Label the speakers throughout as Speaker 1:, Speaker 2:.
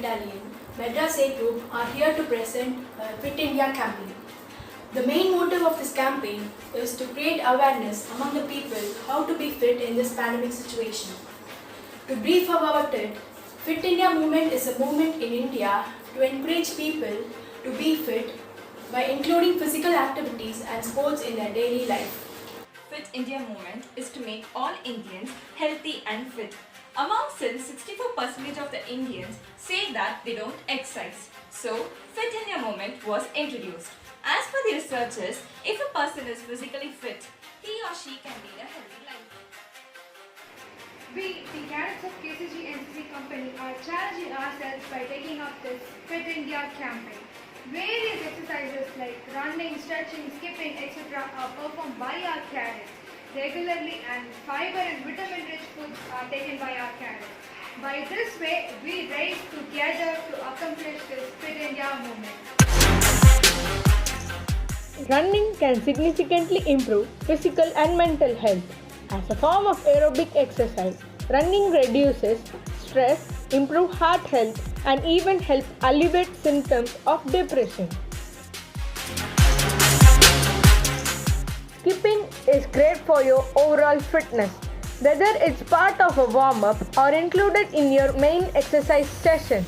Speaker 1: Battalion, Madras A Group are here to present Fit India campaign. The main motive of this campaign is to create awareness among the people how to be fit in this pandemic situation. To brief about it, Fit India movement is a movement in India to encourage people to be fit by including physical activities and sports in their daily life.
Speaker 2: Fit India movement is to make all Indians healthy and fit. Among still 64% of the Indians say that they don't exercise. So, Fit India movement was introduced. As per the researchers, if a person is physically fit, he or she can lead a healthy life.
Speaker 3: We, the cadets of KCG NCC Company, are challenging ourselves by taking up this Fit India campaign. Various exercises like running, stretching, skipping, etc. are performed by our cadets regularly, and fiber and vitamin-rich foods are taken by our cadets. By this way, we race together to accomplish this Fit India movement.
Speaker 4: Running can significantly improve physical and mental health. As a form of aerobic exercise, running reduces stress, improves heart health, and even helps alleviate symptoms of depression. Skipping is great for your overall fitness, whether it's part of a warm-up or included in your main exercise session.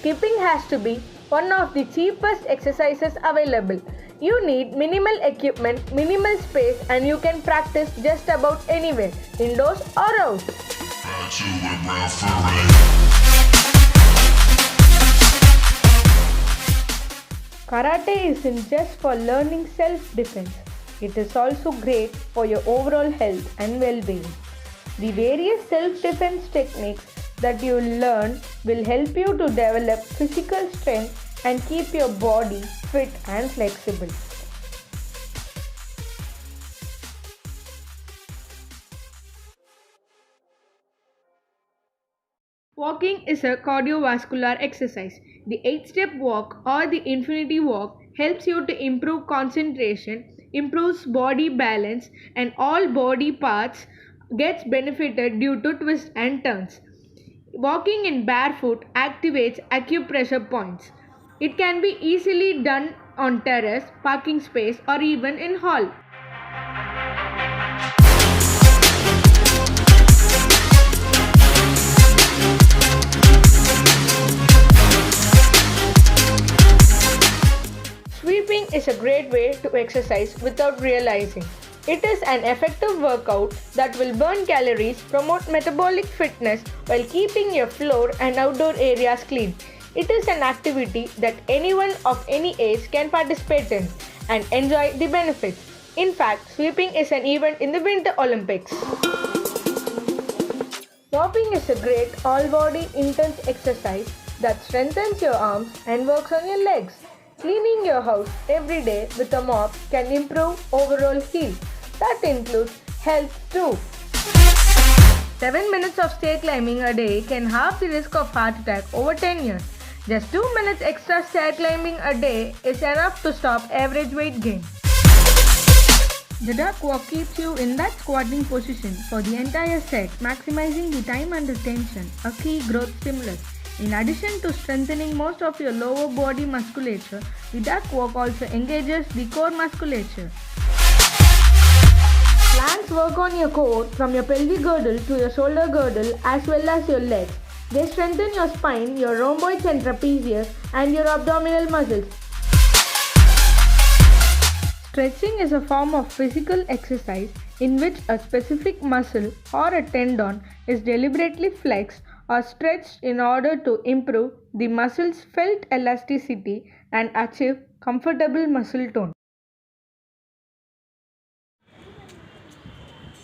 Speaker 4: Skipping has to be one of the cheapest exercises available. You need minimal equipment, minimal space, and you can practice just about anywhere, indoors or out. Karate isn't just for learning self-defense. It is also great for your overall health and well-being. The various self-defense techniques that you learn will help you to develop physical strength and keep your body fit and flexible. Walking is a cardiovascular exercise. The 8-step walk or the infinity walk helps you to improve concentration, improves body balance, and all body parts gets benefited due to twists and turns. Walking in barefoot activates acupressure points. It can be easily done on terrace, parking space, or even in hall. Sweeping is a great way to exercise without realizing. It is an effective workout that will burn calories, promote metabolic fitness while keeping your floor and outdoor areas clean. It is an activity that anyone of any age can participate in and enjoy the benefits. In fact, sweeping is an event in the Winter Olympics. Mopping is a great all-body intense exercise that strengthens your arms and works on your legs. Cleaning your house every day with a mop can improve overall health. That includes health too. 7 minutes of stair climbing a day can halve the risk of heart attack over 10 years. Just 2 minutes extra stair climbing a day is enough to stop average weight gain. The duck walk keeps you in that squatting position for the entire set, maximizing the time under tension, a key growth stimulus. In addition to strengthening most of your lower body musculature, the duck walk also engages the core musculature. Planks work on your core from your pelvic girdle to your shoulder girdle as well as your legs. They strengthen your spine, your rhomboids and trapezius, and your abdominal muscles. Stretching is a form of physical exercise in which a specific muscle or a tendon is deliberately flexed or stretched in order to improve the muscle's felt elasticity and achieve comfortable muscle tone.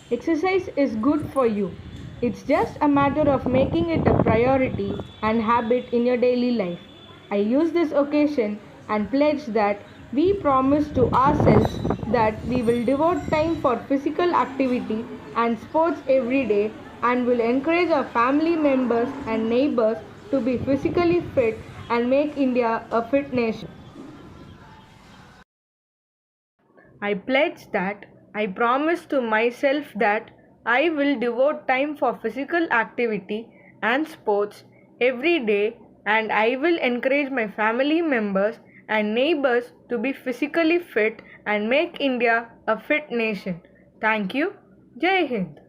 Speaker 4: Exercise is good for you. It's just a matter of making it a priority and habit in your daily life. I use this occasion and pledge that we promise to ourselves that we will devote time for physical activity and sports every day and will encourage our family members and neighbors to be physically fit and make India a fit nation. I pledge that I promise to myself that I will devote time for physical activity and sports every day and I will encourage my family members and neighbors to be physically fit and make India a fit nation. Thank you. Jai Hind.